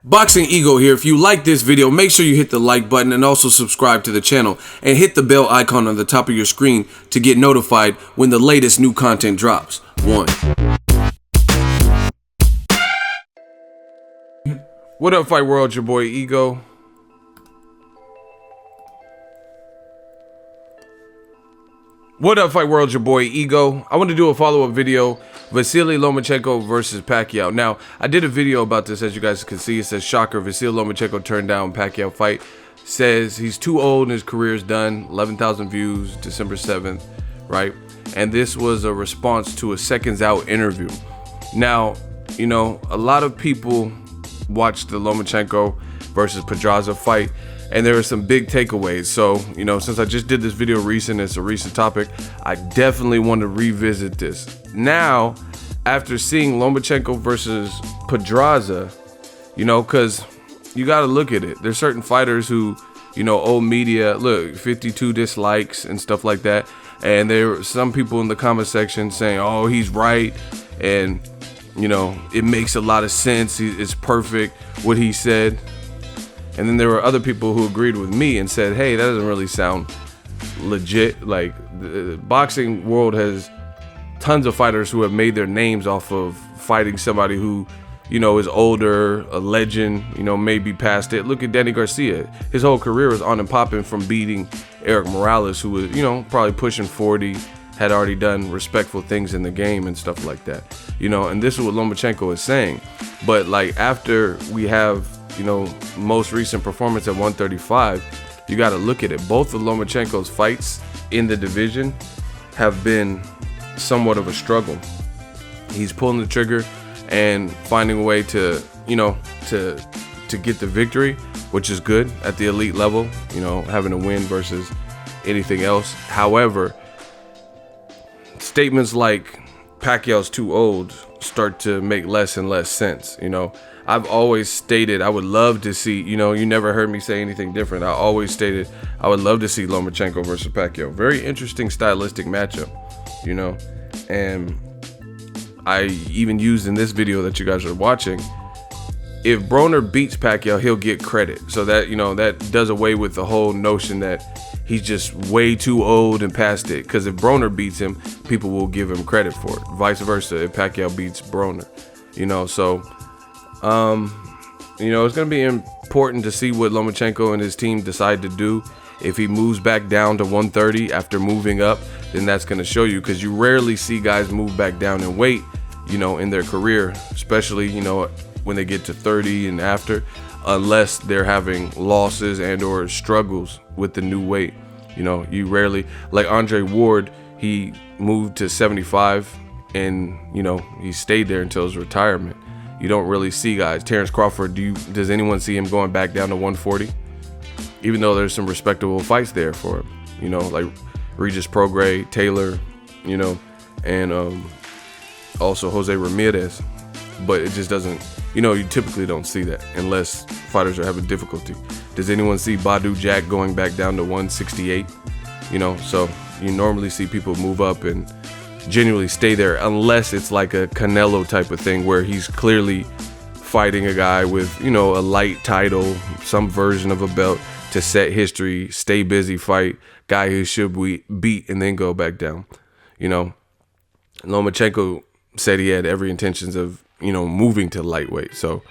Boxingego here. If you like this video, make sure you hit the like button and also subscribe to the channel and hit the bell icon on the top of your screen to get notified when the latest new content drops. What up, Fight World? Your boy Ego. What up, Fight World? Your boy Ego. I want to do a follow-up video. Vasily Lomachenko versus Pacquiao. Now, I did a video about this, as you guys can see. It says, shocker, Vasily Lomachenko turned down Pacquiao fight. Says he's too old and his career is done. 11,000 views, December 7th, right? And this was a response to a Seconds Out interview. Now, you know, a lot of people watched the Lomachenko versus Pedraza fight, and there are some big takeaways. So, you know, since I just did this video recent, it's a recent topic, I definitely want to revisit this. Now, after seeing Lomachenko versus Pedraza, you know, because you got to look at it. There's certain fighters who, you know, old media, look, 52 dislikes and stuff like that. And there were some people in the comment section saying, oh, he's right. And, you know, it makes a lot of sense. It's perfect what he said. And then there were other people who agreed with me and said, hey, that doesn't really sound legit. Like, the boxing world has tons of fighters who have made their names off of fighting somebody who, you know, is older, a legend, you know, maybe past it. Look at Danny Garcia. His whole career was on and popping from beating Eric Morales, who was, you know, probably pushing 40, had already done respectful things in the game and stuff like that. You know, and this is what Lomachenko is saying. But, like, after we have, you know, most recent performance at 135, you got to look at it. Both of Lomachenko's fights in the division have been somewhat of a struggle. He's pulling the trigger and finding a way to, you know, to get the victory, which is good at the elite level, you know, having a win versus anything else. However, statements like Pacquiao's too old start to make less and less sense. You know, I've always stated I would love to see, you know, you never heard me say anything different. I always stated I would love to see Lomachenko versus Pacquiao. Very interesting stylistic matchup, you know, and I even used in this video that you guys are watching, if Broner beats Pacquiao, he'll get credit. So that, you know, that does away with the whole notion that he's just way too old and past it. Because if Broner beats him, people will give him credit for it. Vice versa, if Pacquiao beats Broner, you know. So, you know, it's going to be important to see what Lomachenko and his team decide to do. If he moves back down to 130 after moving up, then that's going to show you, because you rarely see guys move back down in weight, you know, in their career, especially, you know, when they get to 30 and after, unless they're having losses and or struggles with the new weight. You know, you rarely, like Andre Ward, he moved to 75 and, you know, he stayed there until his retirement. You don't really see guys. Terrence Crawford, does anyone see him going back down to 140? Even though there's some respectable fights there for him, you know, like Regis Prograis, Taylor, you know, and also Jose Ramirez. But it just doesn't, you know, you typically don't see that unless fighters are having difficulty. Does anyone see Badu Jack going back down to 168? You know, so you normally see people move up and genuinely stay there, unless it's like a Canelo type of thing where he's clearly fighting a guy with, you know, a light title, some version of a belt to set history, stay busy, fight guy who should we beat and then go back down. You know, Lomachenko said he had every intentions of, you know, moving to lightweight. So,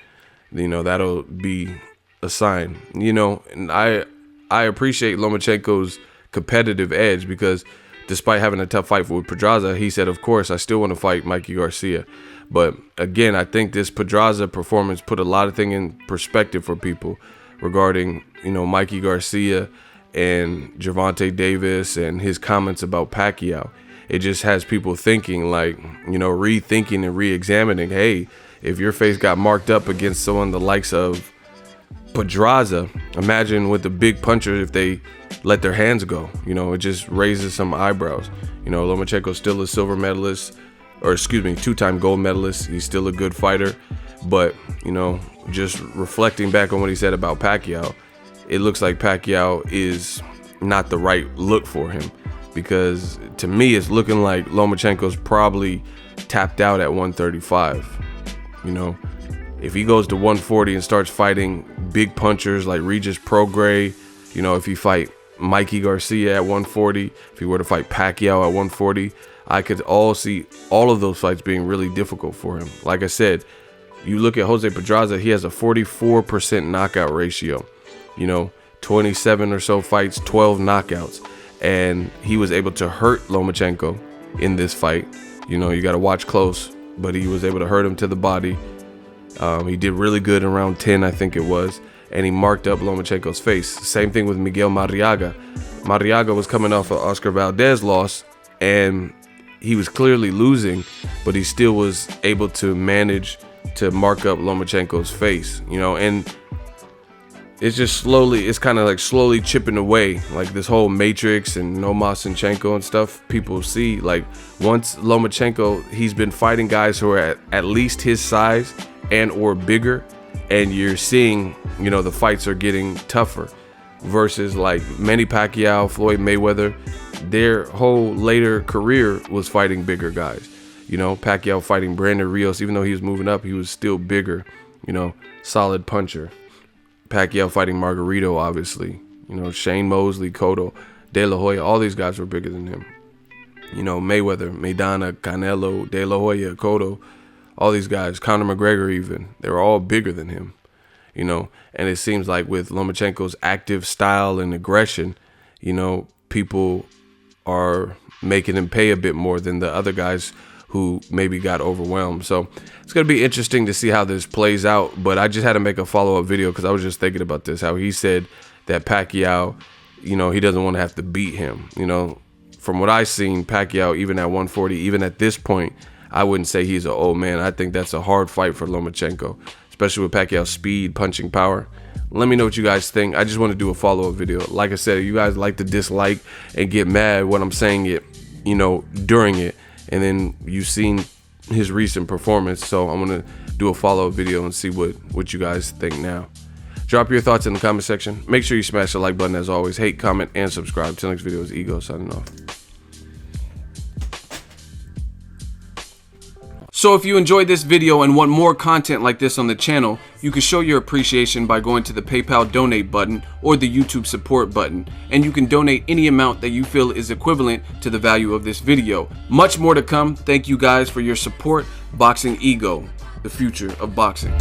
you know, that'll be a sign, you know. And I appreciate Lomachenko's competitive edge, because despite having a tough fight with Pedraza, he said, of course, I still want to fight Mikey Garcia. But again, I think this Pedraza performance put a lot of things in perspective for people regarding, you know, Mikey Garcia and Gervonta Davis and his comments about Pacquiao. It just has people thinking, like, you know, rethinking and re-examining, hey, if your face got marked up against someone the likes of Pedraza, imagine with the big puncher if they let their hands go. You know, it just raises some eyebrows. You know, Lomachenko's still a silver medalist, or excuse me, two-time gold medalist. He's still a good fighter. But, you know, just reflecting back on what he said about Pacquiao, it looks like Pacquiao is not the right look for him, because to me it's looking like Lomachenko's probably tapped out at 135. You know, If he goes to 140 and starts fighting big punchers like Regis Prograis, you know, if he fight Mikey Garcia at 140, if he were to fight Pacquiao at 140, I could see all of those fights being really difficult for him. Like I said, you look at Jose Pedraza, he has a 44% knockout ratio. You know, 27 or so fights, 12 knockouts. And he was able to hurt Lomachenko in this fight. You know, you got to watch close, but he was able to hurt him to the body. He did really good in round 10, I think it was, and he marked up Lomachenko's face. Same thing with Miguel Marriaga. Marriaga was coming off an Oscar Valdez loss, and he was clearly losing, but he still was able to manage to mark up Lomachenko's face, you know, and it's just slowly, it's kind of like slowly chipping away, like this whole Matrix and no Mosenchenko and stuff. People see, like, once Lomachenko, he's been fighting guys who are at least his size and or bigger, and you're seeing, you know, the fights are getting tougher versus like Manny Pacquiao, Floyd Mayweather. Their whole later career was fighting bigger guys. You know, Pacquiao fighting Brandon Rios, even though he was moving up, he was still bigger, you know, solid puncher. Pacquiao fighting Margarito, obviously. You know, Shane Mosley, Cotto, De La Hoya, all these guys were bigger than him. You know, Mayweather, Maidana, Canelo, De La Hoya, Cotto, all these guys, Conor McGregor even, they were all bigger than him, you know. And it seems like with Lomachenko's active style and aggression, you know, people are making him pay a bit more than the other guys who maybe got overwhelmed. So it's going to be interesting to see how this plays out. But I just had to make a follow-up video because I was just thinking about this, how he said that Pacquiao, you know, he doesn't want to have to beat him. You know, from what I've seen, Pacquiao, even at 140, even at this point, I wouldn't say he's an old man. I think that's a hard fight for Lomachenko, especially with Pacquiao's speed, punching power. Let me know what you guys think. I just want to do a follow-up video. Like I said, if you guys like to dislike and get mad when I'm saying it, you know, during it, and then you've seen his recent performance, so I'm going to do a follow-up video and see what you guys think now. Drop your thoughts in the comment section. Make sure you smash the like button as always. Hate, comment, and subscribe. Till next video is Ego signing off. So if you enjoyed this video and want more content like this on the channel, you can show your appreciation by going to the PayPal donate button or the YouTube support button, and you can donate any amount that you feel is equivalent to the value of this video. Much more to come. Thank you guys for your support. Boxingego, the future of boxing.